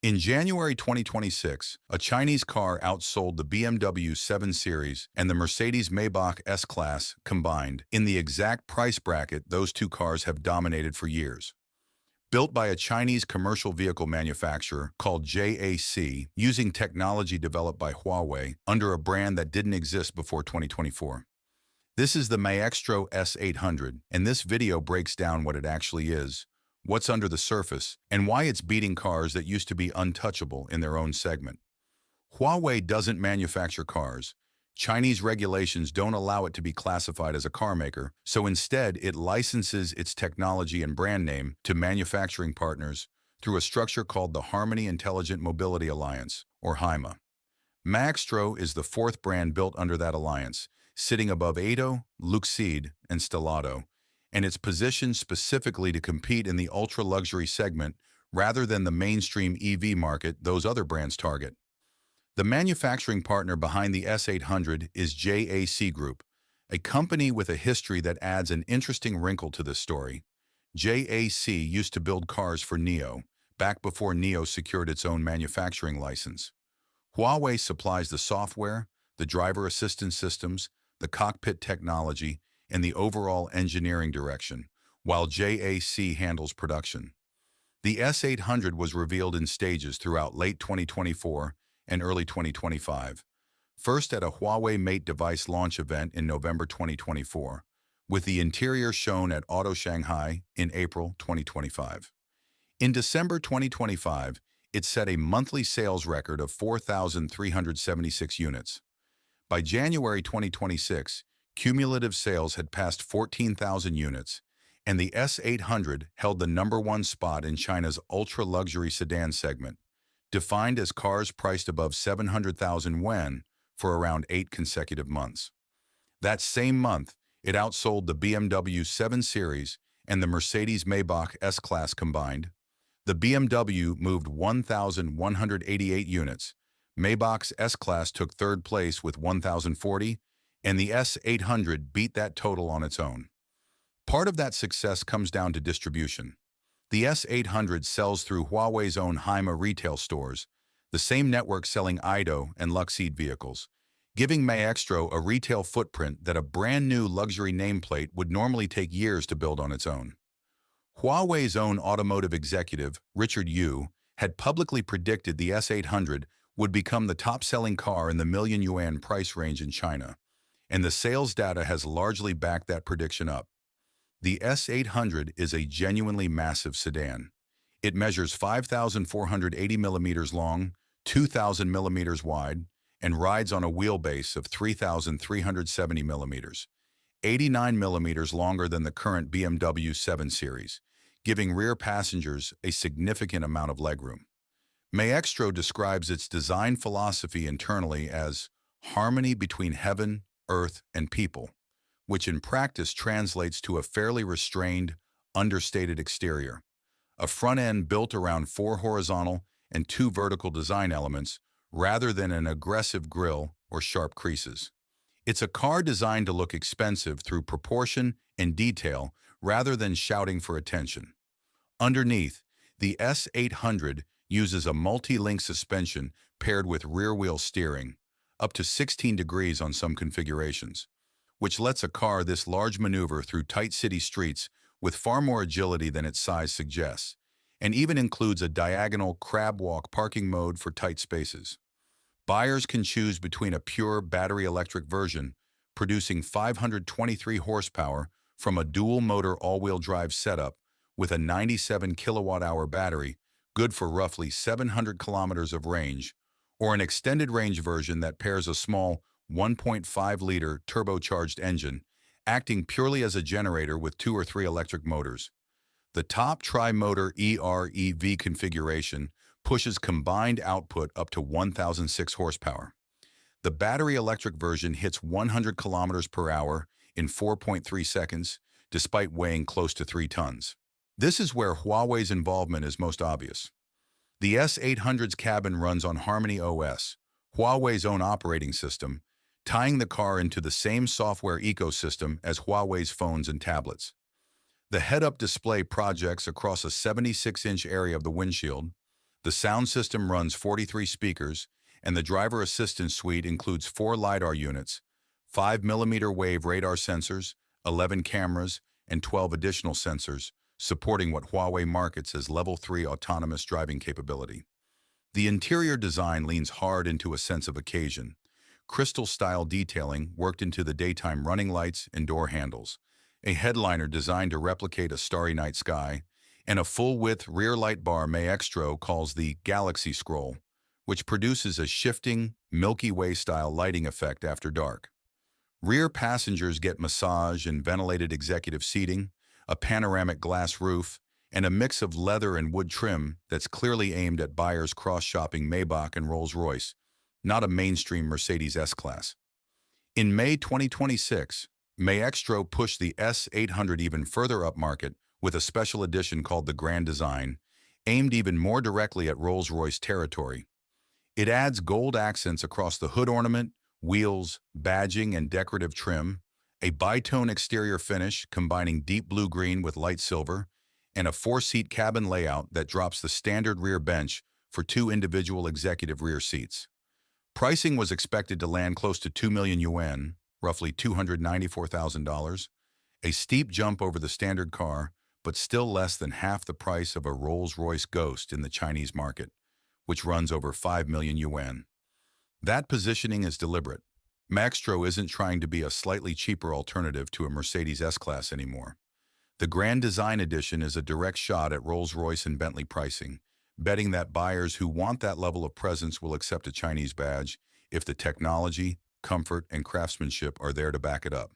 In January 2026, a Chinese car outsold the BMW 7 Series and the Mercedes-Maybach S-Class combined in the exact price bracket those two cars have dominated for years. Built by a Chinese commercial vehicle manufacturer called JAC using technology developed by Huawei under a brand that didn't exist before 2024. This is the Maextro S800, and this video breaks down what it actually is, what's under the surface, and why it's beating cars that used to be untouchable in their own segment. Huawei doesn't manufacture cars. Chinese regulations don't allow it to be classified as a car maker, so instead it licenses its technology and brand name to manufacturing partners through a structure called the Harmony Intelligent Mobility Alliance, or HIMA. Maextro is the fourth brand built under that alliance, sitting above Ado, Luxeed, and Stellato, and it's positioned specifically to compete in the ultra-luxury segment rather than the mainstream EV market those other brands target. The manufacturing partner behind the S800 is JAC Group, a company with a history that adds an interesting wrinkle to this story. JAC used to build cars for NIO, back before NIO secured its own manufacturing license. Huawei supplies the software, the driver assistance systems, the cockpit technology, and the overall engineering direction, while JAC handles production. The S800 was revealed in stages throughout late 2024 and early 2025, first at a Huawei Mate device launch event in November 2024, with the interior shown at Auto Shanghai in April 2025. In December 2025, it set a monthly sales record of 4,376 units. By January 2026, cumulative sales had passed 14,000 units, and the S800 held the #1 spot in China's ultra-luxury sedan segment, defined as cars priced above 700,000 yuan for around 8 consecutive months. That same month, it outsold the BMW 7 Series and the Mercedes-Maybach S-Class combined. The BMW moved 1,188 units, Maybach's S-Class took third place with 1,040, and the S800 beat that total on its own. Part of that success comes down to distribution. The S800 sells through Huawei's own HIMA retail stores, the same network selling Ido and Luxeed vehicles, giving Maextro a retail footprint that a brand new luxury nameplate would normally take years to build on its own. Huawei's own automotive executive, Richard Yu, had publicly predicted the S800 would become the top-selling car in the million yuan price range in China, and the sales data has largely backed that prediction up. The S800 is a genuinely massive sedan. It measures 5,480 millimeters long, 2,000 millimeters wide, and rides on a wheelbase of 3,370 millimeters, 89 millimeters longer than the current BMW 7 Series, giving rear passengers a significant amount of legroom. Maextro describes its design philosophy internally as harmony between heaven, earth, and people, which in practice translates to a fairly restrained, understated exterior. A front end built around 4 horizontal and 2 vertical design elements rather than an aggressive grille or sharp creases. It's a car designed to look expensive through proportion and detail rather than shouting for attention. Underneath, the S800 uses a multi-link suspension paired with rear-wheel steering, up to 16 degrees on some configurations, which lets a car this large maneuver through tight city streets with far more agility than its size suggests, and even includes a diagonal crab walk parking mode for tight spaces. Buyers can choose between a pure battery electric version, producing 523 horsepower from a dual-motor all-wheel drive setup with a 97 kilowatt-hour battery, good for roughly 700 kilometers of range, or an extended range version that pairs a small 1.5-liter turbocharged engine, acting purely as a generator with 2 or 3 electric motors. The top tri-motor EREV configuration pushes combined output up to 1,006 horsepower. The battery electric version hits 100 kilometers per hour in 4.3 seconds, despite weighing close to 3 tons. This is where Huawei's involvement is most obvious. The S800's cabin runs on Harmony OS, Huawei's own operating system, tying the car into the same software ecosystem as Huawei's phones and tablets. The head-up display projects across a 76-inch area of the windshield. The sound system runs 43 speakers, and the driver assistance suite includes 4 LiDAR units, 5mm wave radar sensors, 11 cameras, and 12 additional sensors, supporting what Huawei markets as Level 3 autonomous driving capability. The interior design leans hard into a sense of occasion. Crystal-style detailing worked into the daytime running lights and door handles, a headliner designed to replicate a starry night sky, and a full-width rear light bar Maextro calls the Galaxy Scroll, which produces a shifting, Milky Way-style lighting effect after dark. Rear passengers get massage and ventilated executive seating, a panoramic glass roof, and a mix of leather and wood trim that's clearly aimed at buyers cross-shopping Maybach and Rolls-Royce, not a mainstream Mercedes S-Class. In May 2026, Maextro pushed the S800 even further upmarket with a special edition called the Grand Design, aimed even more directly at Rolls-Royce territory. It adds gold accents across the hood ornament, wheels, badging, and decorative trim, a bitone exterior finish combining deep blue-green with light silver, and a 4-seat cabin layout that drops the standard rear bench for 2 individual executive rear seats. Pricing was expected to land close to 2 million yuan, roughly $294,000, a steep jump over the standard car, but still less than half the price of a Rolls-Royce Ghost in the Chinese market, which runs over 5 million yuan. That positioning is deliberate. Maextro isn't trying to be a slightly cheaper alternative to a Mercedes S-Class anymore. The Grand Design Edition is a direct shot at Rolls-Royce and Bentley pricing, betting that buyers who want that level of presence will accept a Chinese badge if the technology, comfort, and craftsmanship are there to back it up.